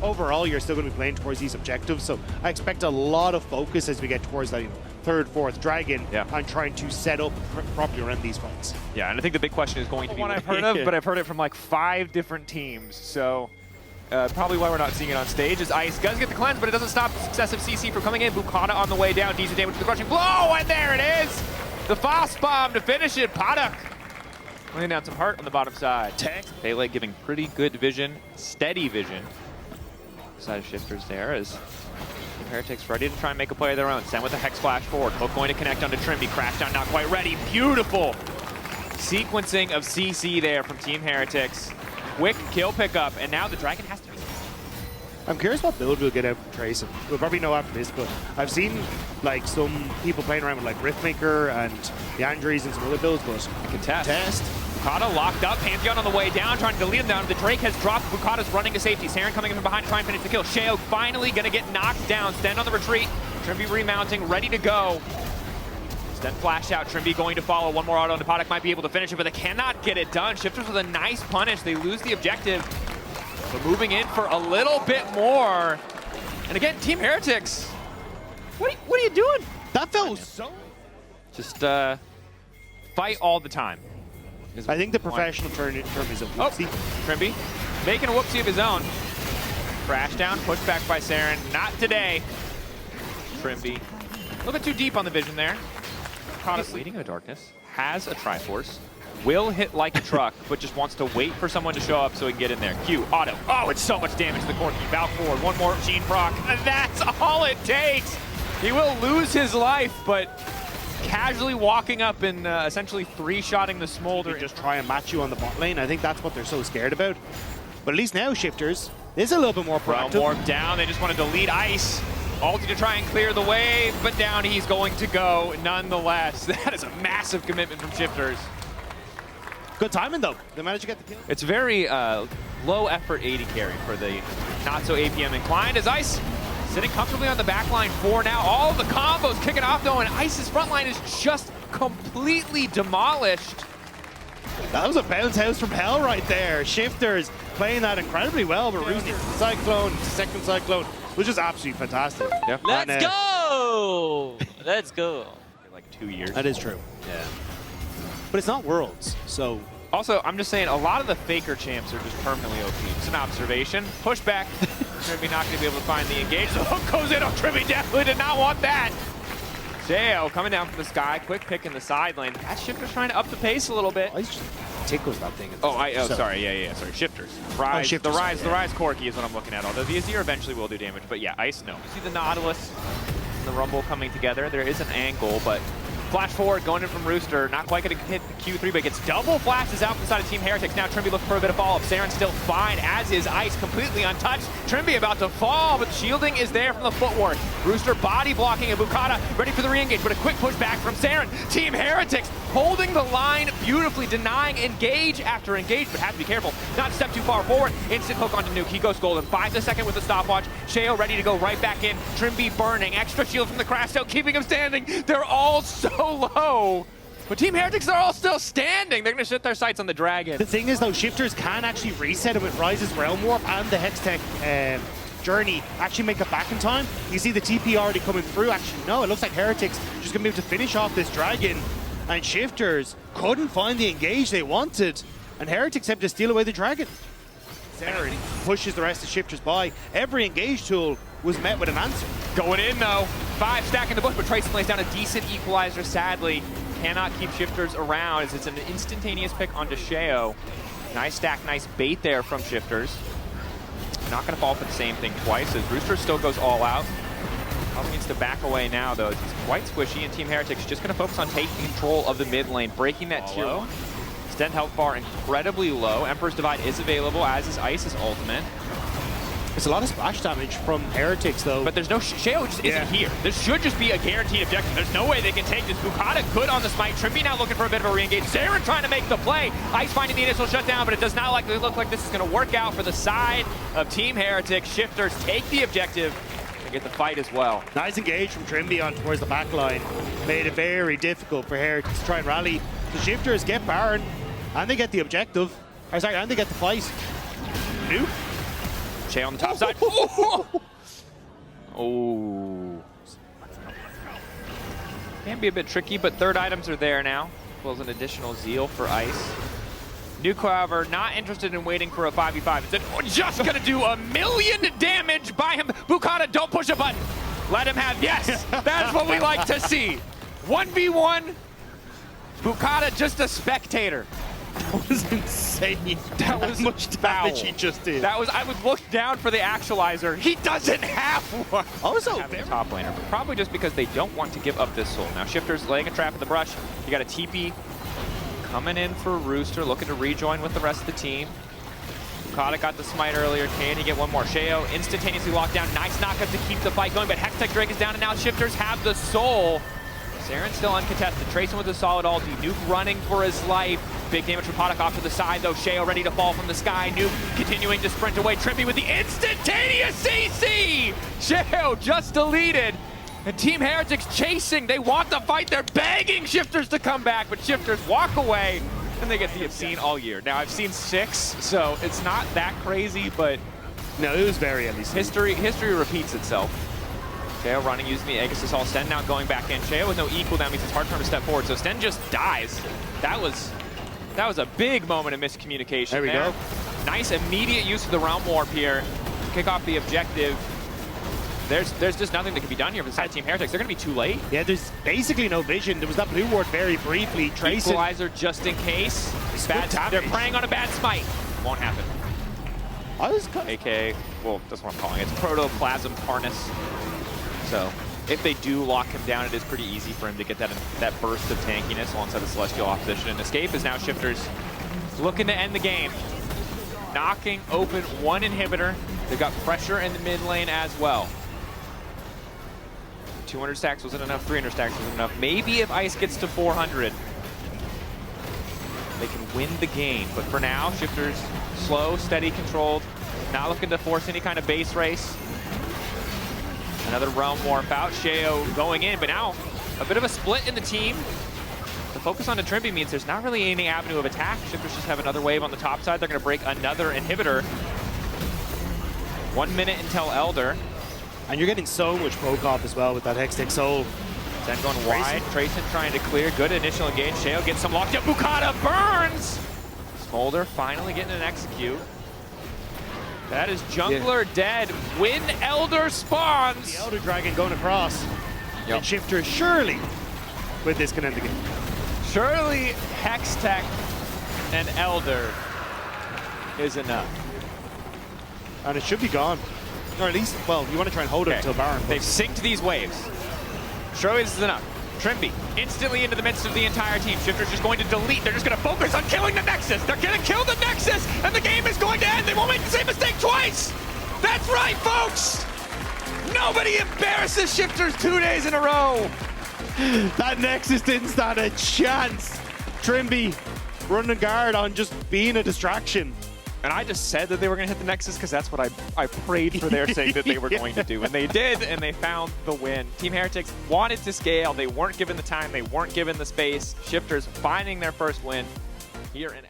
overall, you're still going to be playing towards these objectives. So I expect a lot of focus as we get towards that, third, fourth dragon, and trying to set up properly around these fights. Yeah, and I think the big question is going to be one I've heard of, but I've heard it from like 5 different teams. So probably why we're not seeing it on stage is Ice does get the cleanse, but it doesn't stop successive CC from coming in. Boukada on the way down, decent damage with the crushing blow, and there it is! The fast bomb to finish it, Paduck. Laying down some heart on the bottom side. Pele giving pretty good vision, steady vision. Side of shifters there as Heretics ready to try and make a play of their own. Stend with a Hex Flash forward. Hook going to connect onto Trymbi. Crash down, not quite ready. Beautiful sequencing of CC there from Team Heretics. Quick kill pickup, and now the Dragon has to be... I'm curious what build we'll get out from Tracyn. We'll probably know after this, but I've seen like some people playing around with like Riftmaker and the Andres and some other builds, but I can test. Boukada locked up, Pantheon on the way down, trying to lead him down. The Drake has dropped, Boukada's running to safety. Serin coming in from behind to try and finish the kill. Sheo finally gonna get knocked down. Stend on the retreat. Trymbi remounting, ready to go. Stend flash out, Trymbi going to follow. One more auto and Paduck might be able to finish it, but they cannot get it done. Shifters with a nice punish. They lose the objective. But moving in for a little bit more. And again, Team Heretics, what are you doing? that felt so... Just fight all the time. I think the professional term is a whoopsie. Trymbi making a whoopsie of his own. Crash down, pushed back by Serin. Not today. Trymbi. A little bit too deep on the vision there. He's leading in the darkness. Has a Triforce. Will hit like a truck, but just wants to wait for someone to show up so he can get in there. Q, auto. Oh, it's so much damage to the Corki. Bow forward. One more Gene proc. And that's all it takes. He will lose his life, but casually walking up and essentially 3-shotting the Smolder. They just try and match you on the bot lane. I think that's what they're so scared about. But at least now, Shifters is a little bit more proactive. Rell warped down. They just want to delete Ice. Ulti to try and clear the way, but down he's going to go nonetheless. That is a massive commitment from Shifters. Good timing, though. They managed to get the kill. It's very low effort AD carry for the not so APM inclined as Ice sitting comfortably on the back line for now. All of the combos kicking off though, and Ice's front line is just completely demolished. That was a bounce house from hell right there. Shifters playing that incredibly well, but Rooster, Cyclone, second Cyclone, was just absolutely fantastic. Yeah. Let's go! Let's go. Like 2 years. That is true. Yeah. But it's not Worlds, so... Also, I'm just saying, a lot of the Faker champs are just permanently OP. It's an observation. Push back. Trymbi not going to be able to find the engage. The hook goes in. Oh, Trymbi definitely did not want that. Sheo coming down from the sky. Quick pick in the side lane. That Shifter's trying to up the pace a little bit. I just tickles that thing. Sorry. Yeah. Sorry. Shifters. Ryze. Shifters. The Ryze Corki is what I'm looking at. Although the Azir eventually will do damage. But yeah, Ice, no. You see the Nautilus and the Rumble coming together. There is an angle, but... Flash forward, going in from Rooster. Not quite going to hit the Q3, but gets double flashes out from the side of Team Heretics. Now Trymbi looking for a bit of follow-up. Serin still fine, as is Ice, completely untouched. Trymbi about to fall, but shielding is there from the footwork. Rooster body blocking, and Boukada ready for the re-engage, but a quick push back from Serin. Team Heretics holding the line beautifully, denying engage after engage, but have to be careful. Not step too far forward. Instant hook onto Nuke. He goes golden. Buys a second with the stopwatch. Sheo ready to go right back in. Trymbi burning. Extra shield from the crash out, keeping him standing. They're all so low. But Team Heretics are all still standing. They're going to set their sights on the Dragon. The thing is, though, Shifters can actually reset it with Ryze's Realm Warp and the Hextech Journey actually make it back in time. You see the TP already coming through. Actually, no, it looks like Heretics just going to be able to finish off this Dragon. And Shifters couldn't find the engage they wanted. And Heretics have to steal away the Dragon. Serin pushes the rest of Shifters by. Every engage tool was met with an answer. Going in, though. 5 stack in the bush, but Tracyn lays down a decent equalizer, sadly. Cannot keep Shifters around as it's an instantaneous pick onto Sheo. Nice stack, nice bait there from Shifters. Not going to fall for the same thing twice as Rooster still goes all out. Probably needs to back away now, though. He's quite squishy, and Team Heretics just going to focus on taking control of the mid lane, breaking that tier 1. Stend health bar incredibly low. Emperor's Divide is available, as is Ice's ultimate. It's a lot of splash damage from Heretics, though. But there's no... Sheo just isn't here. This should just be a guaranteed objective. There's no way they can take this. Boukada good on the smite. Trymbi now looking for a bit of a re-engage. Serin trying to make the play. Ice finding the initial shutdown, but it does not look like this is going to work out for the side of Team Heretics. Shifters take the objective and get the fight as well. Nice engage from Trymbi on towards the back line. Made it very difficult for Heretics to try and rally. The Shifters get Baron, and they get the objective. And they get the fight. Nuke. Sheo on the top side. Oh. Can be a bit tricky, but third items are there now. As well as an additional Zeal for Ice. Nuke, however, not interested in waiting for a 5v5. Instead, just gonna do 1,000,000 damage by him. Boukada, don't push a button. Let him have, yes, that's what we like to see. 1v1, Boukada just a spectator. That was insane. That was much damage he just did. That was, I would look down for the actualizer. He doesn't have one. Also, Having a top laner, but probably just because they don't want to give up this soul. Now Shifter's laying a trap in the brush. You got a TP coming in for Rooster, looking to rejoin with the rest of the team. Boukada got the smite earlier. Can he get one more? Sheo instantaneously locked down. Nice knockup to keep the fight going, but Hextech Drake is down, and now Shifters have the soul. Serin still uncontested. Tracyn with a solid ulti. Nuke running for his life. Big damage from Paduck off to the side, though. Sheo ready to fall from the sky. Nuke continuing to sprint away. Trymbi with the instantaneous CC! Sheo just deleted. And Team Heretics chasing. They want the fight. They're begging Shifters to come back, but Shifters walk away, and they get the obscene all year. Now, I've seen 6, so it's not that crazy, but no, it was very at least. History repeats itself. Sheo running, using the Aegis Assault. Stend now going back in. Sheo with no equal, that means it's hard for him to step forward, so Stend just dies. That was a big moment of miscommunication. There we go. Nice immediate use of the Realm Warp here. Kick off the objective. There's just nothing that can be done here for the side of Team Heretics. They're going to be too late. Yeah, there's basically no vision. There was that blue ward very briefly. Tracyn. Equalizer just in case. They're preying on a bad smite. Won't happen. AK, well, that's what I'm calling it. It's Protoplasm Harness. So if they do lock him down, it is pretty easy for him to get that burst of tankiness alongside the Celestial opposition. And Escape is now Shifters looking to end the game. Knocking open one inhibitor. They've got pressure in the mid lane as well. 200 stacks wasn't enough, 300 stacks wasn't enough. Maybe if Ice gets to 400, they can win the game. But for now, Shifters slow, steady, controlled. Not looking to force any kind of base race. Another Realm Warp out. Sheo going in, but now a bit of a split in the team. The focus on the Trymbi means there's not really any avenue of attack. Shifters just have another wave on the top side. They're going to break another inhibitor. 1 minute until Elder. And you're getting so much poke off as well with that Hextech Soul. Then going wide. Tracyn trying to clear. Good initial engage. Sheo gets some locked up. Boukada burns! Smolder finally getting an execute. That is Jungler dead when Elder spawns. The Elder Dragon going across. Yep. And Shifter surely with this can end the game. Surely Hextech and Elder is enough. And it should be gone. Or at least, well, you want to try and hold it until Baron. They've synced these waves. Surely this is enough. Trymbi instantly into the midst of the entire team. Shifter's just going to delete. They're just going to focus on killing the Nexus. They're going to kill the Nexus, and the game is going to end. They won't make the same mistake twice. That's right, folks. Nobody embarrasses Shifters 2 days in a row. That Nexus didn't stand a chance. Trymbi running guard on just being a distraction. And I just said that they were going to hit the Nexus because that's what I prayed for their sake that they were going to do. And they did, and they found the win. Team Heretics wanted to scale. They weren't given the time. They weren't given the space. Shifters finding their first win here in